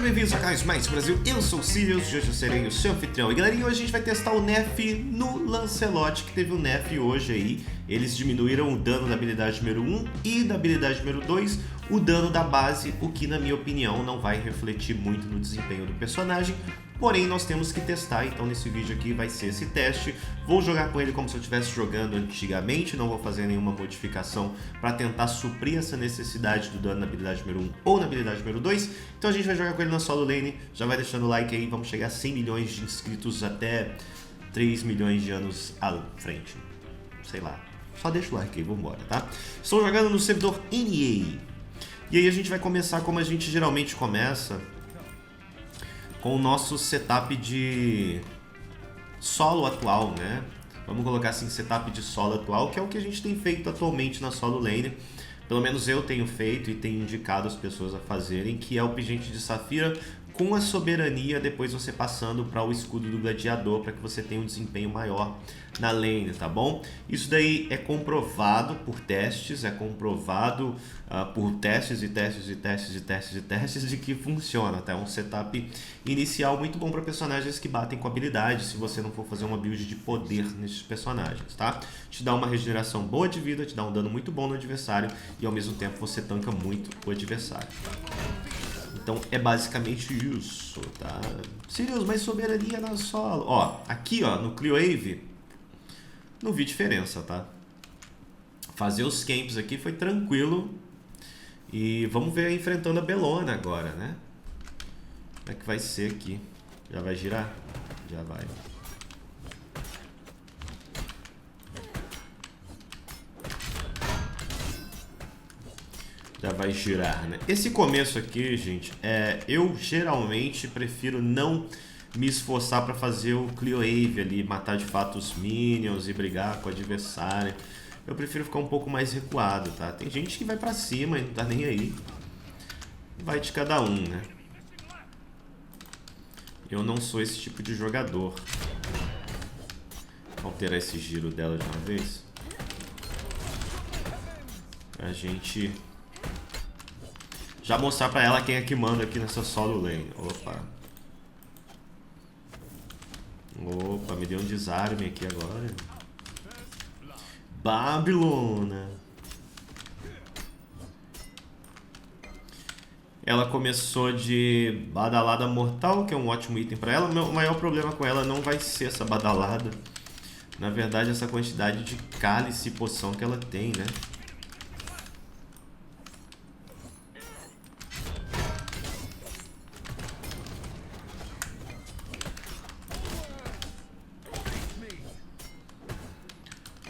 bem-vindos a canal Smites Brasil, eu sou o Sirius, hoje eu serei o seu anfitrião. E galerinha, hoje a gente vai testar o nerf no Lancelot, que teve um nerf hoje aí. Eles diminuíram o dano da habilidade número 1 e da habilidade número 2, o dano da base, o que na minha opinião não vai refletir muito no desempenho do personagem. Porém, nós temos que testar, então nesse vídeo aqui vai ser esse teste. Vou jogar com ele como se eu estivesse jogando antigamente, não vou fazer nenhuma modificação para tentar suprir essa necessidade do dano na habilidade número 1 ou na habilidade número 2. Então a gente vai jogar com ele na solo lane, já vai deixando o like aí, vamos chegar a 100 milhões de inscritos até 3 milhões de anos à frente. Sei lá, só deixa o like aí, vambora, tá? Estou jogando no servidor NA. E aí a gente vai começar como a gente geralmente começa, com o nosso setup de solo atual, né? Vamos colocar assim, setup de solo atual, que é o que a gente tem feito atualmente na solo lane. Pelo menos eu tenho feito e tenho indicado as pessoas a fazerem, que é o Pingente de Safira com a soberania, depois você passando para o escudo do gladiador, para que você tenha um desempenho maior na lane, tá bom? Isso daí é comprovado por testes, é comprovado por testes de que funciona, tá? É um setup inicial muito bom para personagens que batem com habilidade, se você não for fazer uma build de poder nesses personagens, tá? Te dá uma regeneração boa de vida, te dá um dano muito bom no adversário e ao mesmo tempo você tanca muito o adversário. Então é basicamente isso, tá? Sirius, mas soberania na solo. Ó, aqui ó, no Cleowave, não vi diferença, tá? Fazer os camps aqui foi tranquilo. E vamos ver enfrentando a Bellona agora, né? Como é que vai ser aqui? Já vai girar? Já vai. Já vai girar, né? Esse começo aqui, gente, eu geralmente prefiro não me esforçar para fazer o Cleowave ali, matar de fato os minions e brigar com o adversário. Eu prefiro ficar um pouco mais recuado, tá? Tem gente que vai pra cima e não tá nem aí. Vai de cada um, né? Eu não sou esse tipo de jogador. Vou alterar esse giro dela de uma vez. A gente já mostrar pra ela quem é que manda aqui nessa solo lane. Opa. Opa, me deu um desarme aqui agora. Babylona. Ela começou de badalada mortal, que é um ótimo item pra ela. O maior problema com ela não vai ser essa badalada. Na verdade, essa quantidade de cálice e poção que ela tem, né?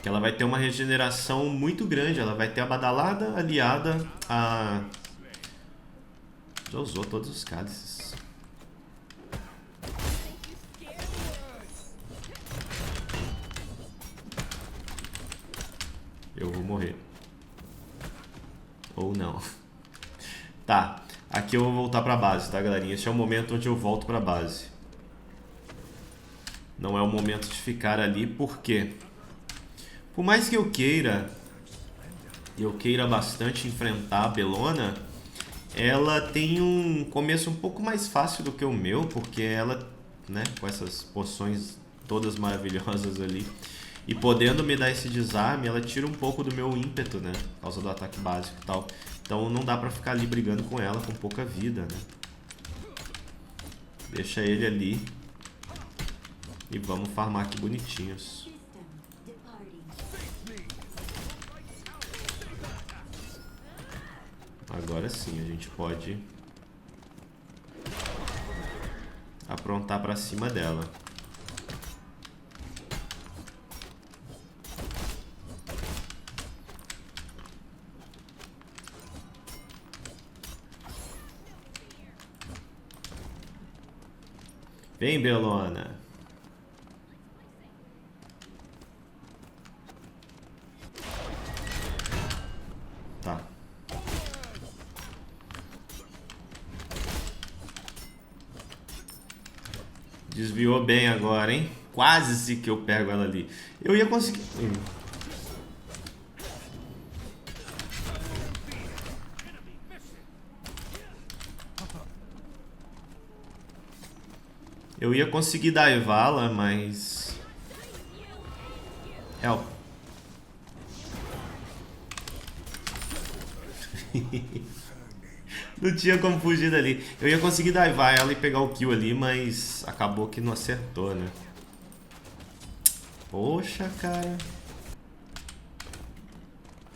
Que ela vai ter uma regeneração muito grande. Ela vai ter a badalada aliada a... Já usou todos os cálices. Eu vou morrer. Ou não. Tá. Aqui eu vou voltar pra base, tá, galerinha? Esse é o momento onde eu volto pra base. Não é o momento de ficar ali, por quê? Por mais que eu queira bastante enfrentar a Bellona, ela tem um começo um pouco mais fácil do que o meu, porque ela, né, com essas poções todas maravilhosas ali, e podendo me dar esse desarme, ela tira um pouco do meu ímpeto, né, por causa do ataque básico e tal. Então não dá pra ficar ali brigando com ela com pouca vida, né. Deixa ele ali e vamos farmar aqui bonitinhos. Agora sim, a gente pode aprontar pra cima dela. Vem, Bellona. Tá. Desviou bem agora, hein? Quase que eu pego ela ali. Eu ia conseguir... Eu ia conseguir daivá-la, mas... Help. Não tinha como fugir dali. Eu ia conseguir daivar ela e pegar o kill ali, mas acabou que não acertou, né? Poxa, cara.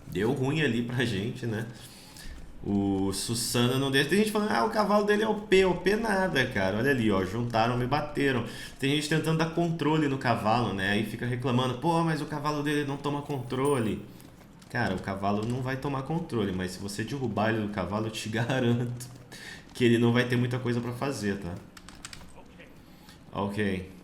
Deu ruim ali pra gente, né? O Susana não deixa. Tem gente falando, ah, o cavalo dele é OP. OP nada, cara. Olha ali, ó. Juntaram, me bateram. Tem gente tentando dar controle no cavalo, né? Aí fica reclamando, pô, mas o cavalo dele não toma controle. Cara, o cavalo não vai tomar controle, mas se você derrubar ele do cavalo, eu te garanto que ele não vai ter muita coisa pra fazer, tá? Ok.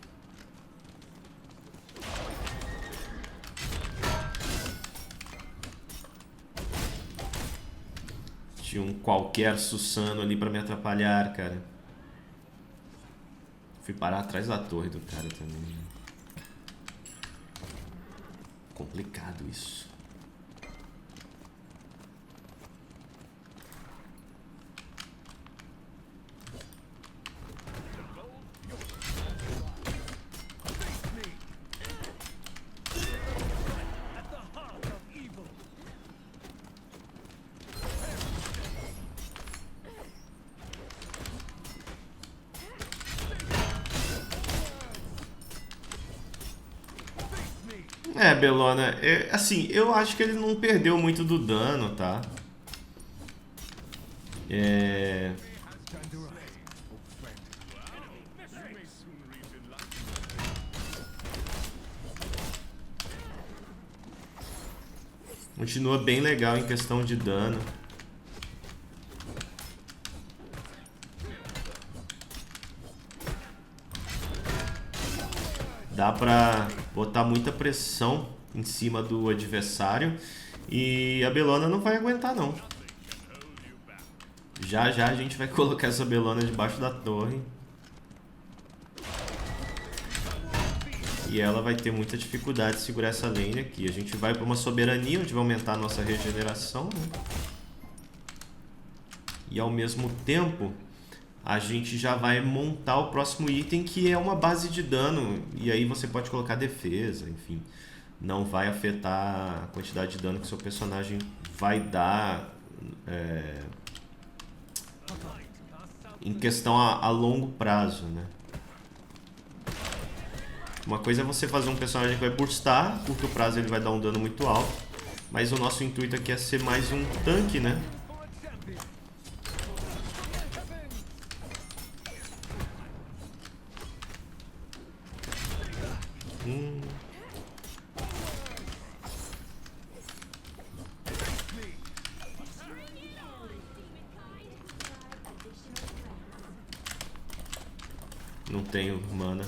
Tinha um qualquer Susano ali pra me atrapalhar, cara. Fui parar atrás da torre do cara também. Complicado isso. É, Belona, assim, eu acho que ele não perdeu muito do dano, tá? Continua bem legal em questão de dano. Dá pra botar muita pressão em cima do adversário e a Belona não vai aguentar, não. Já já a gente vai colocar essa Belona debaixo da torre. E ela vai ter muita dificuldade de segurar essa lane aqui. A gente vai para uma soberania, onde vai aumentar a nossa regeneração, né? E ao mesmo tempo, a gente já vai montar o próximo item, que é uma base de dano. E aí você pode colocar defesa, enfim. Não vai afetar a quantidade de dano que seu personagem vai dar em questão a longo prazo, né? Uma coisa é você fazer um personagem que vai burstar, curto prazo ele vai dar um dano muito alto, mas o nosso intuito aqui é ser mais um tanque, né? Não tenho mana.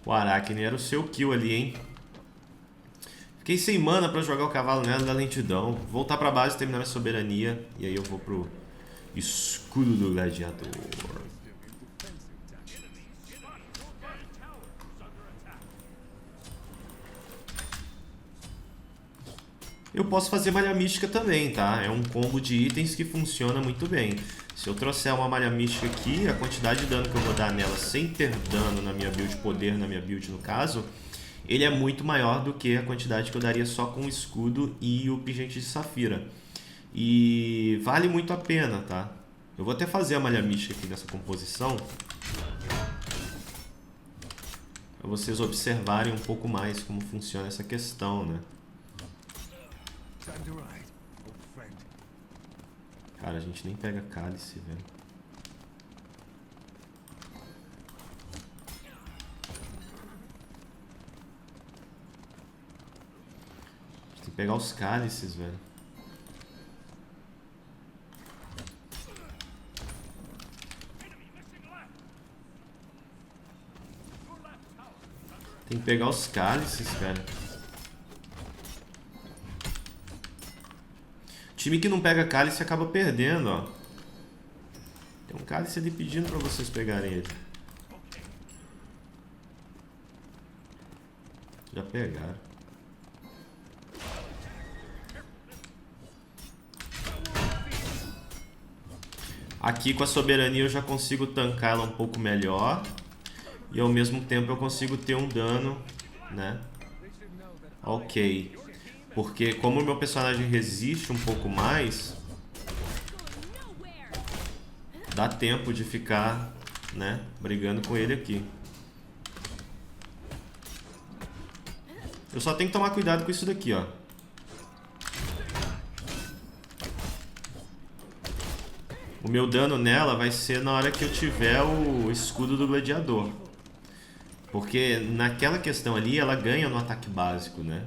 O Arachne era o seu kill ali, hein? Fiquei sem mana pra jogar o cavalo nela da lentidão. Voltar pra base, terminar minha soberania. E aí eu vou pro escudo do gladiador. Eu posso fazer malha mística também, tá? É um combo de itens que funciona muito bem. Se eu trouxer uma malha mística aqui, a quantidade de dano que eu vou dar nela sem ter dano na minha build, poder na minha build no caso, ele é muito maior do que a quantidade que eu daria só com o escudo e o pingente de safira. E vale muito a pena, tá? Eu vou até fazer a malha mística aqui nessa composição, para vocês observarem um pouco mais como funciona essa questão, né? Cara, a gente nem pega cálice, velho. A gente tem que pegar os cálices, velho. Tem que pegar os cálices, cara. Time que não pega cálice acaba perdendo, ó. Tem um cálice ali pedindo pra vocês pegarem ele. Já pegaram. Aqui com a soberania eu já consigo tancar ela um pouco melhor. E ao mesmo tempo eu consigo ter um dano, né? Ok. Porque como o meu personagem resiste um pouco mais, dá tempo de ficar, né, brigando com ele aqui. Eu só tenho que tomar cuidado com isso daqui, ó. O meu dano nela vai ser na hora que eu tiver o escudo do gladiador. Porque naquela questão ali, ela ganha no ataque básico, né?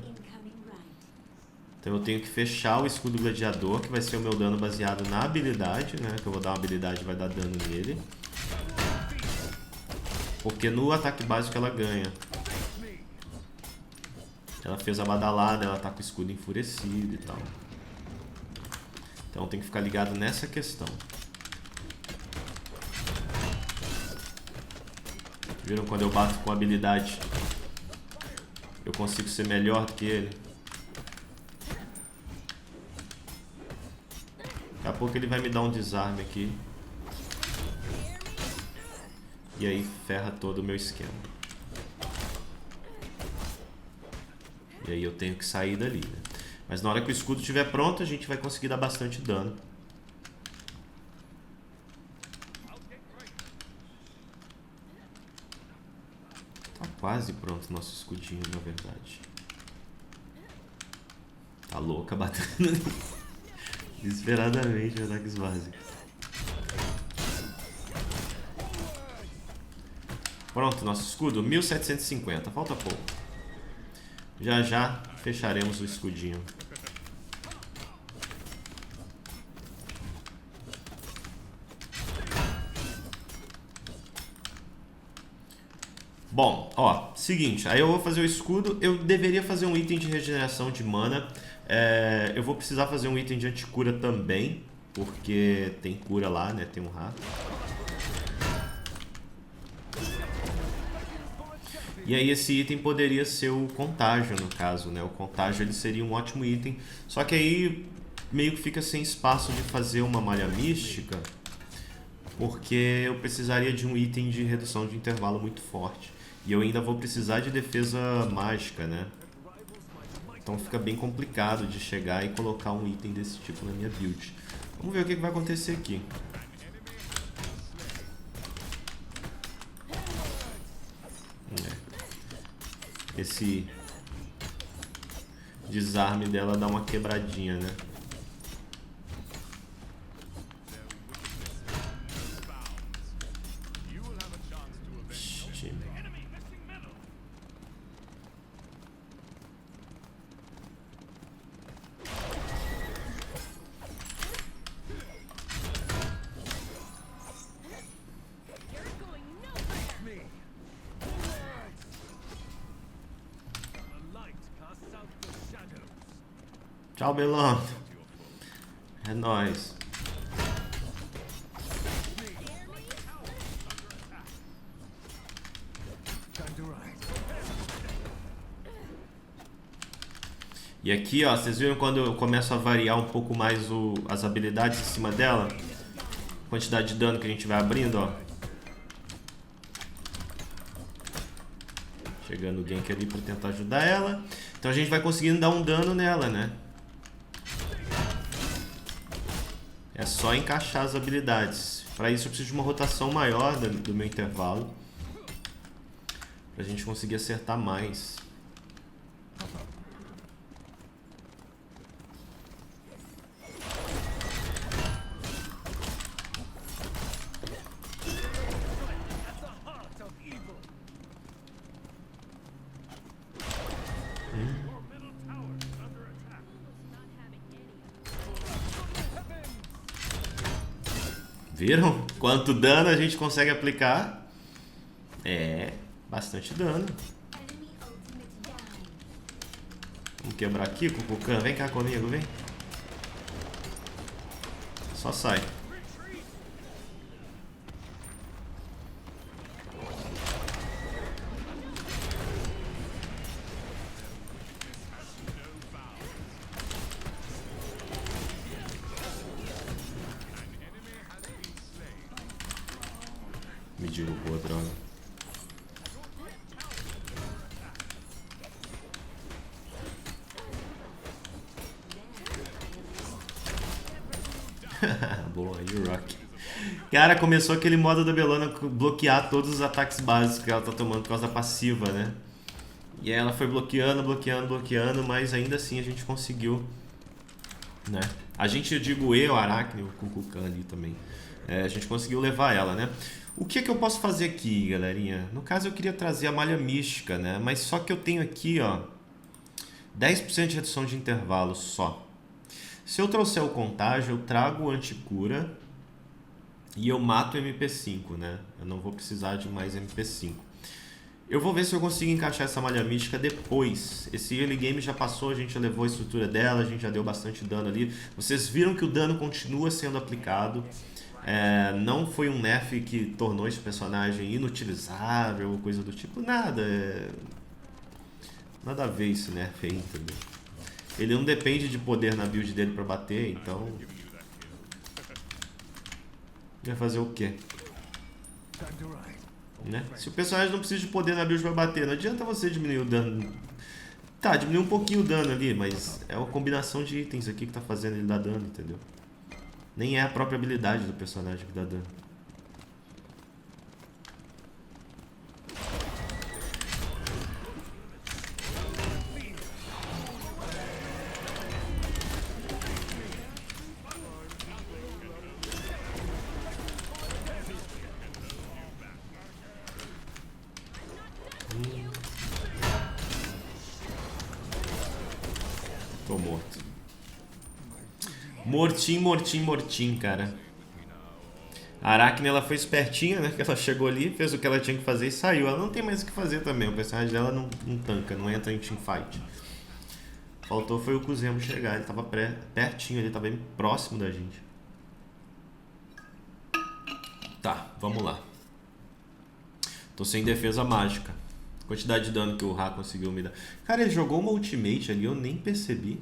Então eu tenho que fechar o escudo gladiador, que vai ser o meu dano baseado na habilidade, né? Que eu vou dar uma habilidade e vai dar dano nele. Porque no ataque básico ela ganha. Ela fez a badalada, ela tá com o escudo enfurecido e tal. Então tem que ficar ligado nessa questão. Viram? Quando eu bato com habilidade, eu consigo ser melhor do que ele. Daqui a pouco ele vai me dar um desarme aqui. E aí ferra todo o meu esquema. E aí eu tenho que sair dali, né? Mas na hora que o escudo estiver pronto, a gente vai conseguir dar bastante dano. Tá quase pronto o nosso escudinho, na verdade. Tá louca batendo desesperadamente ataques básicos. Pronto, nosso escudo, 1750, falta pouco. Já já fecharemos o escudinho. Bom, ó, seguinte, aí eu vou fazer o escudo. Eu deveria fazer um item de regeneração de mana. Eu vou precisar fazer um item de anticura também, porque tem cura lá, né? Tem um rato. E aí esse item poderia ser o contágio, no caso, né? O contágio ele seria um ótimo item. Só que aí meio que fica sem espaço de fazer uma malha mística, porque eu precisaria de um item de redução de intervalo muito forte. E eu ainda vou precisar de defesa mágica, né? Então fica bem complicado de chegar e colocar um item desse tipo na minha build. Vamos ver o que vai acontecer aqui. Esse desarme dela dá uma quebradinha, né? Tchau, Belão. É nóis. E aqui, ó, vocês viram quando eu começo a variar um pouco mais as habilidades em cima dela? A quantidade de dano que a gente vai abrindo, ó. Chegando o gank ali pra tentar ajudar ela. Então a gente vai conseguindo dar um dano nela, né? É só encaixar as habilidades. Para isso eu preciso de uma rotação maior do meu intervalo, pra gente conseguir acertar mais. Viram quanto dano a gente consegue aplicar? É, bastante dano. Vamos quebrar aqui, Kukulkan. Vem cá comigo, vem. Só sai. Me derrubou, droga. Boa, you rock. Cara, começou aquele modo da Belana bloquear todos os ataques básicos que ela tá tomando por causa da passiva, né? E aí ela foi bloqueando, mas ainda assim a gente conseguiu, né? A gente, eu digo eu, Aracne, o Kukulkan ali também. A gente conseguiu levar ela, né? O que é que eu posso fazer aqui, galerinha? No caso eu queria trazer a malha mística, né? Mas só que eu tenho aqui, ó, 10% de redução de intervalo só. Se eu trouxer o contágio, eu trago o anticura e eu mato o MP5, né? Eu não vou precisar de mais MP5. Eu vou ver se eu consigo encaixar essa malha mística depois. Esse early game já passou, a gente já levou a estrutura dela, a gente já deu bastante dano ali. Vocês viram que o dano continua sendo aplicado. Não foi um nerf que tornou esse personagem inutilizável ou coisa do tipo. Nada. Nada a ver esse nerf aí, entendeu? Ele não depende de poder na build dele pra bater, então... Vai fazer o quê? Né? Se o personagem não precisa de poder na build pra bater, não adianta você diminuir o dano. Tá, diminuir um pouquinho o dano ali, mas é uma combinação de itens aqui que tá fazendo ele dar dano, entendeu? Nem é a própria habilidade do personagem que dá dano. Tô morto. Mortinho, cara. A Aracne, ela foi espertinha, né? Que ela chegou ali, fez o que ela tinha que fazer e saiu. Ela não tem mais o que fazer também. O personagem dela não tanca, não entra em teamfight. Faltou foi o Kuzemo chegar. Ele tava pertinho, ele tava bem próximo da gente. Tá, vamos lá. Tô sem defesa mágica. Quantidade de dano que o Ra conseguiu me dar. Cara, ele jogou uma ultimate ali, eu nem percebi.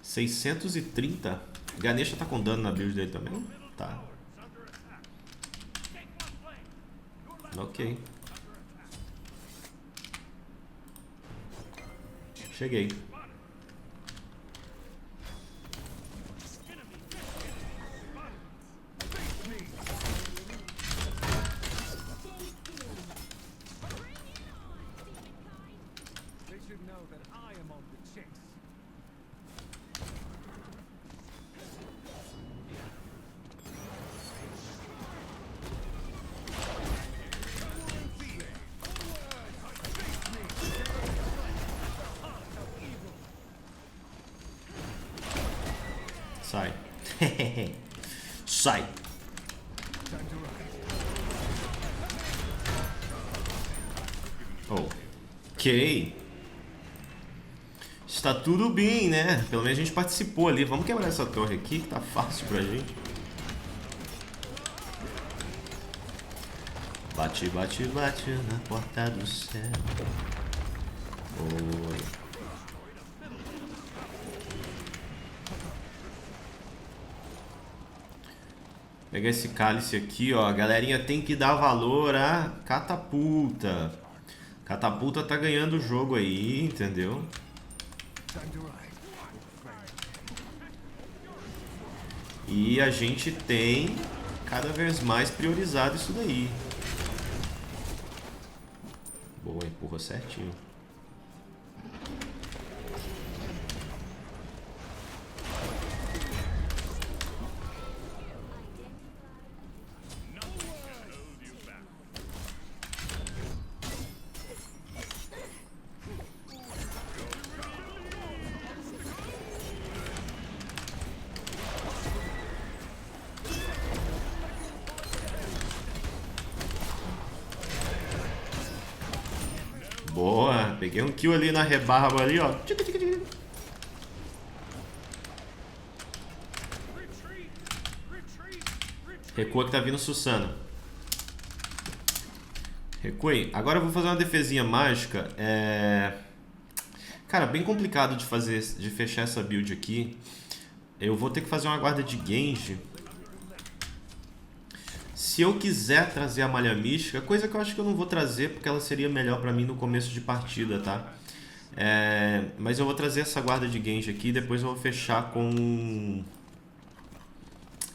630. Ganesha tá com dano na build dele também? Tá. Ok. Cheguei. Sai. Sai. Ok. Está tudo bem, né? Pelo menos a gente participou ali. Vamos quebrar essa torre aqui, que tá fácil pra gente. Bate, bate, bate na porta do céu. Oi. Pegar esse cálice aqui, ó. A galerinha tem que dar valor à catapulta. Catapulta tá ganhando o jogo aí, entendeu? E a gente tem cada vez mais priorizado isso daí. Boa, empurra certinho. Boa, peguei um kill ali na rebarba ali, ó. Recua que tá vindo Susana. Recuei. Agora eu vou fazer uma defesinha mágica. Cara, bem complicado de fazer, de fechar essa build aqui. Eu vou ter que fazer uma guarda de Genji. Se eu quiser trazer a malha mística, coisa que eu acho que eu não vou trazer porque ela seria melhor pra mim no começo de partida, tá? Mas eu vou trazer essa guarda de Genji aqui e depois eu vou fechar com um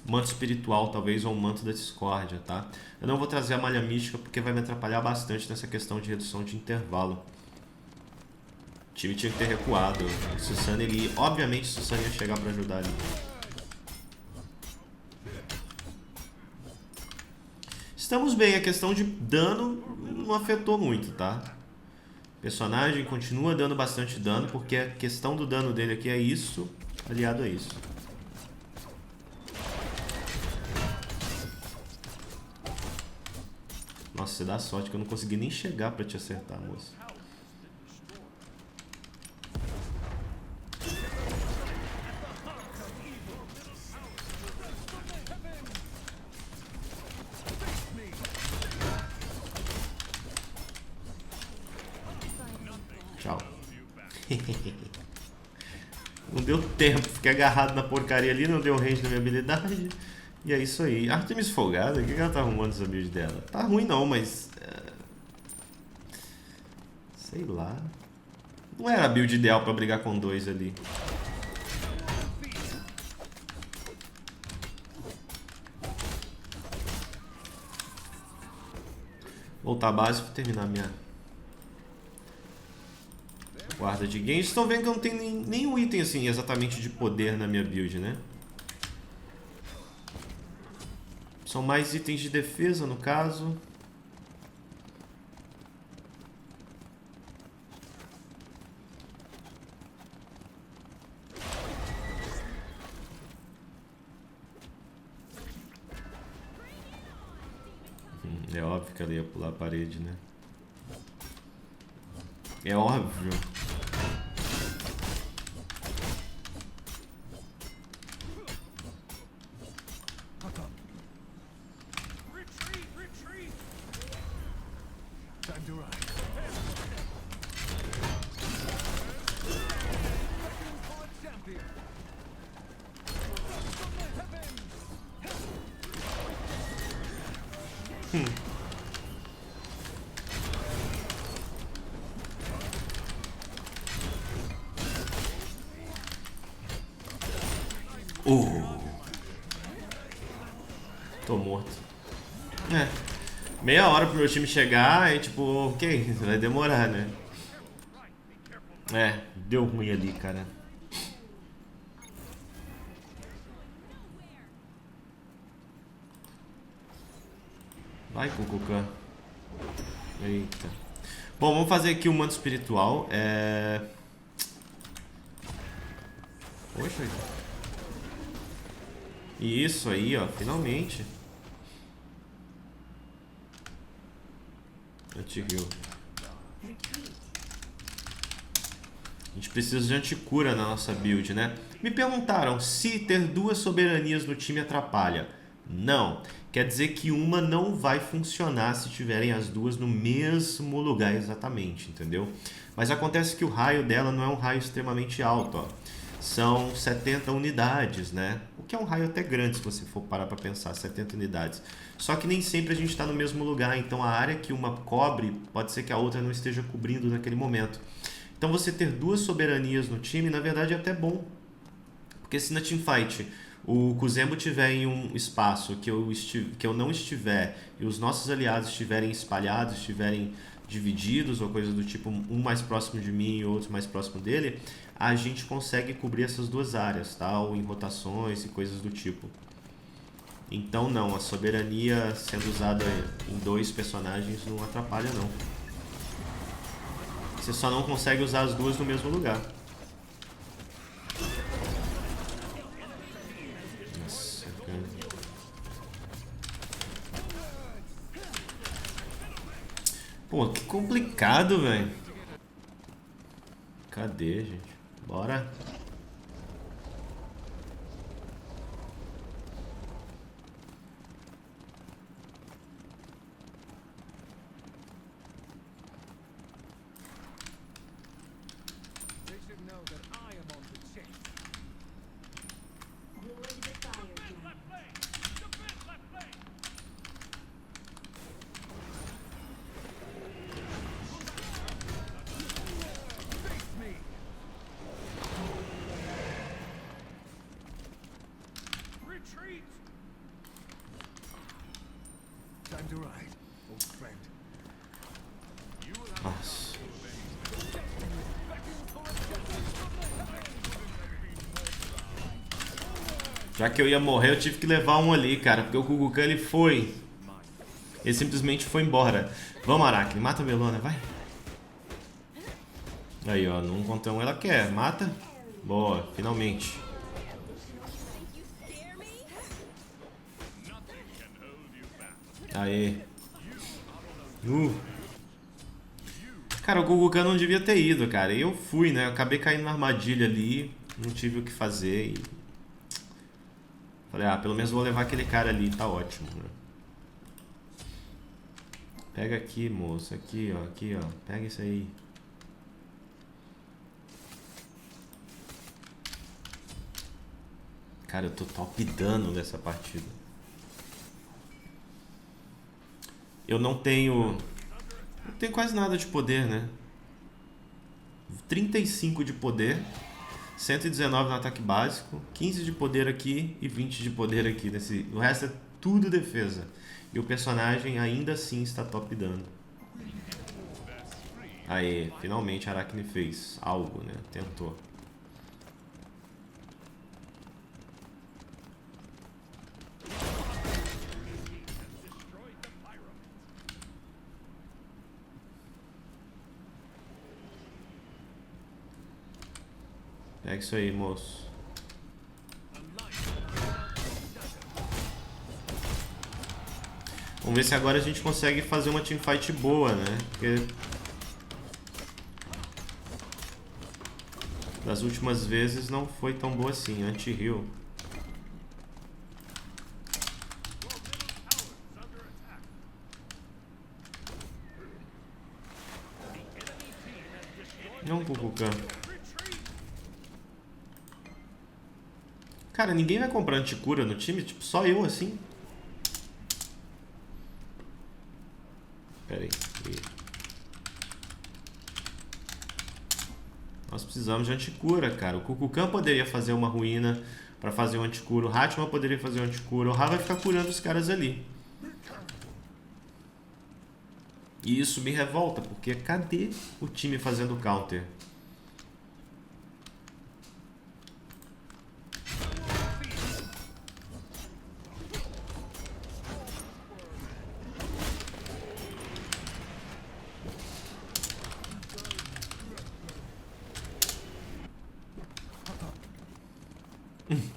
manto espiritual, talvez, ou um manto da discórdia, tá? Eu não vou trazer a malha mística porque vai me atrapalhar bastante nessa questão de redução de intervalo. O time tinha que ter recuado. Susana, obviamente, Susana ia chegar pra ajudar ali. Estamos bem, a questão de dano não afetou muito, tá? O personagem continua dando bastante dano, porque a questão do dano dele aqui é isso, aliado a isso. Nossa, você dá sorte que eu não consegui nem chegar pra te acertar, moço. Tchau. Não deu tempo, fiquei agarrado na porcaria ali, não deu range na minha habilidade. E é isso aí. Artemis folgada, o que ela tá arrumando essa build dela? Tá ruim não, mas... sei lá. Não era a build ideal pra brigar com dois ali. Voltar à base pra terminar minha guarda de Genji. Estão vendo que eu não tenho nenhum item assim exatamente de poder na minha build, né? São mais itens de defesa, no caso. É óbvio que ela ia pular a parede, né? É óbvio. Tô morto. Meia hora pro meu time chegar e tipo, ok, vai demorar, né? Deu ruim ali, cara. Vai, Kukukan. Eita. Bom, vamos fazer aqui o manto espiritual. Poxa. Isso aí, ó, finalmente. Anti-heal. A gente precisa de anticura na nossa build, né? Me perguntaram se ter duas soberanias no time atrapalha. Não. Quer dizer que uma não vai funcionar se tiverem as duas no mesmo lugar exatamente, entendeu? Mas acontece que o raio dela não é um raio extremamente alto, ó. São 70 unidades, né? O que é um raio até grande se você for parar para pensar, 70 unidades. Só que nem sempre a gente está no mesmo lugar, então a área que uma cobre pode ser que a outra não esteja cobrindo naquele momento. Então você ter duas soberanias no time, na verdade é até bom. Porque se na teamfight o Kuzenbo tiver em um espaço que eu não estiver e os nossos aliados estiverem espalhados, estiverem divididos ou coisa do tipo, um mais próximo de mim e outro mais próximo dele, a gente consegue cobrir essas duas áreas, tá? Ou em rotações e coisas do tipo. Então não, a soberania sendo usada em dois personagens não atrapalha não. Você só não consegue usar as duas no mesmo lugar. Nossa, cara. Pô, que complicado, velho. Cadê, gente? Bora. Nossa. Já que eu ia morrer, eu tive que levar um ali, cara. Porque o Kukulkan, ele foi. Ele simplesmente foi embora. Vamos, Arachne. Mata a Melona, vai. Aí, ó. Num contra um ela quer. Mata. Boa, finalmente. Aê. Cara, o Kukulkan não devia ter ido, cara. Eu fui, né? Eu acabei caindo na armadilha ali. Não tive o que fazer e... Falei, ah, pelo menos vou levar aquele cara ali, tá ótimo, né? Pega aqui, moço, aqui, ó, pega isso aí. Cara, eu tô top dano nessa partida. Eu não tenho quase nada de poder, né? 35 de poder. 119 no ataque básico, 15 de poder aqui e 20 de poder aqui. O resto é tudo defesa. E o personagem ainda assim está top dano. Aê, finalmente a Arachne fez algo, né? Tentou. Pega isso aí, moço. Vamos ver se agora a gente consegue fazer uma teamfight boa, né? Porque das últimas vezes não foi tão boa assim, anti-heal. Não, Kukulkan. Cara, ninguém vai comprar anticura no time? Tipo, só eu assim? Pera aí. Nós precisamos de anticura, cara. O Kukulkan poderia fazer uma ruína pra fazer um anticura. O Hatchman poderia fazer um anticura. O Ra vai ficar curando os caras ali. E isso me revolta, porque cadê o time fazendo counter?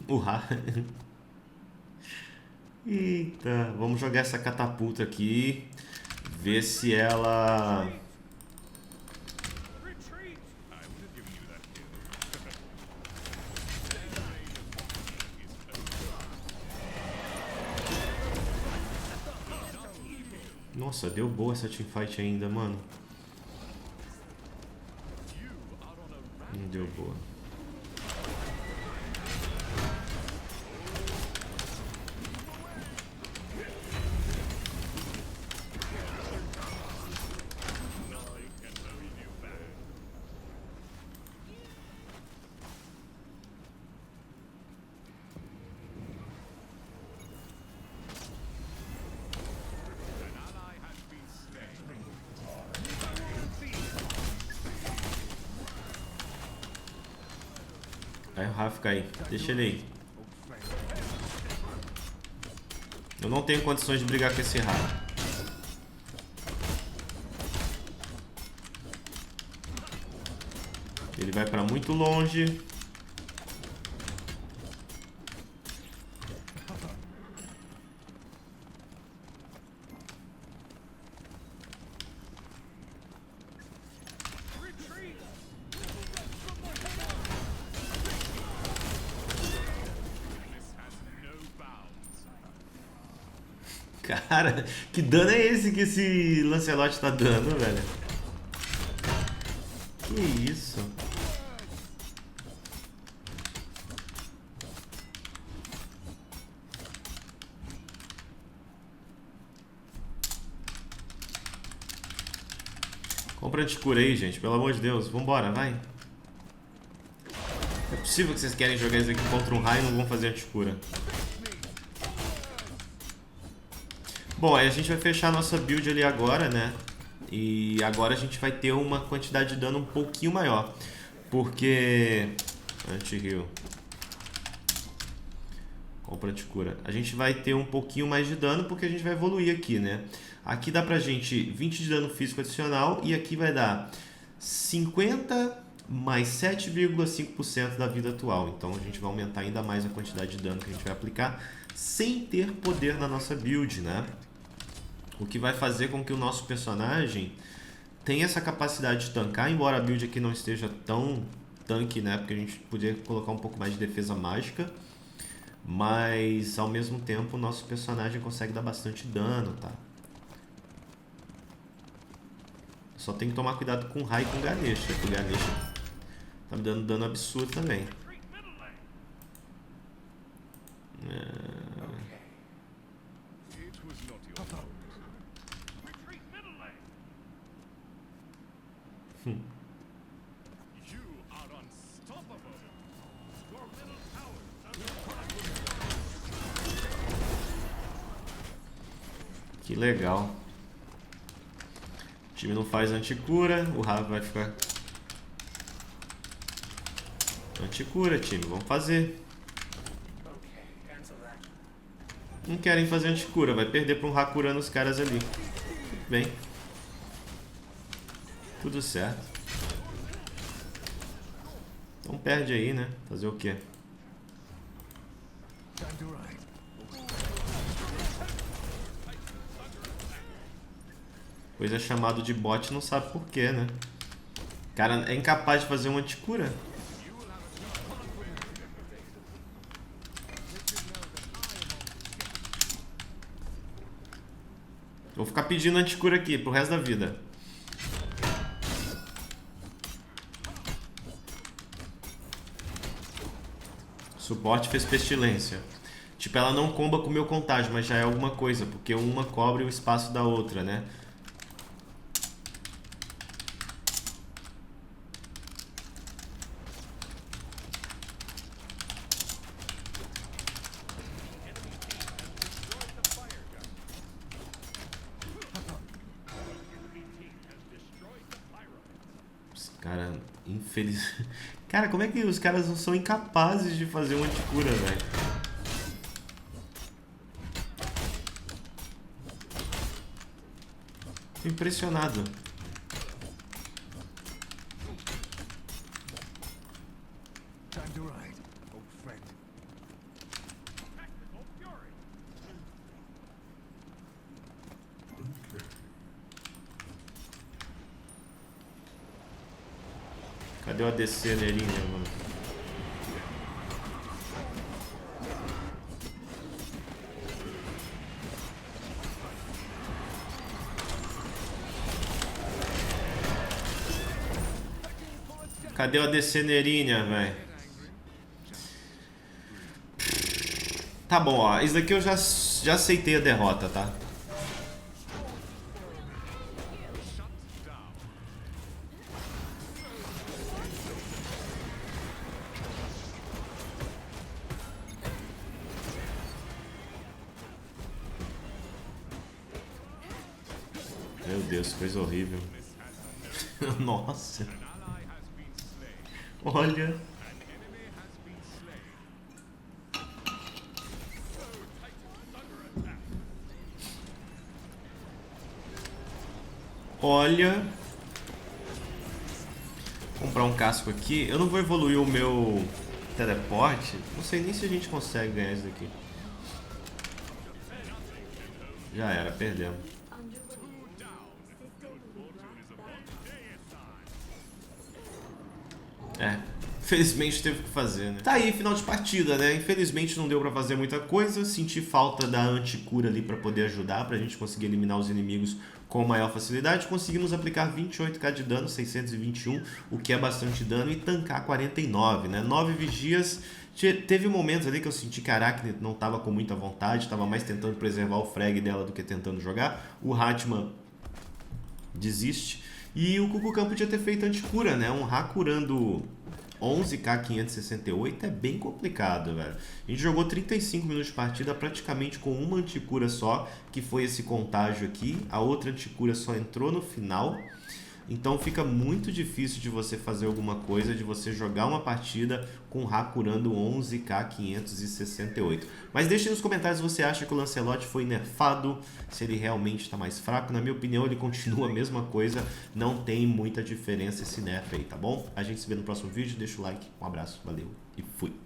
O Ra. Eita, vamos jogar essa catapulta aqui. Ver se ela... Nossa, deu boa essa teamfight ainda, mano. Não deu boa. Aí o Ra fica aí. Deixa ele aí. Eu não tenho condições de brigar com esse Ra. Ele vai pra muito longe. Cara, que dano é esse que esse Lancelot tá dando, velho? Que isso? Compra anticura aí, gente. Pelo amor de Deus. Vambora, vai. Não é possível que vocês querem jogar isso aqui contra um raio e não vão fazer anticura. Bom, aí a gente vai fechar a nossa build ali agora, né? E agora a gente vai ter uma quantidade de dano um pouquinho maior. Porque... Anti-heal. Compra anticura. A gente vai ter um pouquinho mais de dano porque a gente vai evoluir aqui, né? Aqui dá pra gente 20 de dano físico adicional e aqui vai dar 50 mais 7,5% da vida atual. Então a gente vai aumentar ainda mais a quantidade de dano que a gente vai aplicar sem ter poder na nossa build, né? O que vai fazer com que o nosso personagem tenha essa capacidade de tancar, embora a build aqui não esteja tão tanque, né? Porque a gente podia colocar um pouco mais de defesa mágica. Mas ao mesmo tempo o nosso personagem consegue dar bastante dano, tá? Só tem que tomar cuidado com o Rai e com o Ganesha, porque o Ganesha tá me dando dano absurdo também. Que legal. O time não faz anticura, o Rav vai ficar... Anticura, time, vamos fazer. Não querem fazer anticura, vai perder para um Hakurando os caras ali. Tudo bem. Tudo certo. Então perde aí, né? Fazer o quê? Pois é chamado de bot, não sabe por quê, né? O cara é incapaz de fazer uma anticura. Vou ficar pedindo anticura aqui pro resto da vida. Suporte fez pestilência. Tipo, ela não comba com o meu contágio, mas já é alguma coisa, porque uma cobre o espaço da outra, né? Cara, infeliz... Cara, como é que os caras não são incapazes de fazer uma anticura, velho? Tô impressionado. Cadê o ADC nele, mano? Cadê o ADC Nerinha, velho? Tá bom, ó. Isso daqui eu já aceitei a derrota, tá? Meu Deus, coisa horrível. Nossa. Olha. Olha. Vou comprar um casco aqui. Eu não vou evoluir o meu teleporte. Não sei nem se a gente consegue ganhar isso daqui. Já era, perdemos. É, infelizmente teve que fazer, né? Tá aí, final de partida, né? Infelizmente não deu pra fazer muita coisa. Senti falta da anticura ali pra poder ajudar, pra gente conseguir eliminar os inimigos com maior facilidade. Conseguimos aplicar 28k de dano, 621, o que é bastante dano, e tancar 49, né? 9 vigias. Teve momentos ali que eu senti que a Arachne não tava com muita vontade, tava mais tentando preservar o frag dela do que tentando jogar. O Hatman desiste. E o Kukulkan podia ter feito anticura, né? Um Ra curando 11k568 é bem complicado, velho. A gente jogou 35 minutos de partida praticamente com uma anticura só, que foi esse contágio aqui. A outra anticura só entrou no final. Então fica muito difícil de você fazer alguma coisa, de você jogar uma partida com Ra curando 11k568. Mas deixe nos comentários se você acha que o Lancelot foi nerfado, se ele realmente está mais fraco. Na minha opinião, ele continua a mesma coisa, não tem muita diferença esse nerf aí, tá bom? A gente se vê no próximo vídeo, deixa o like, um abraço, valeu e fui!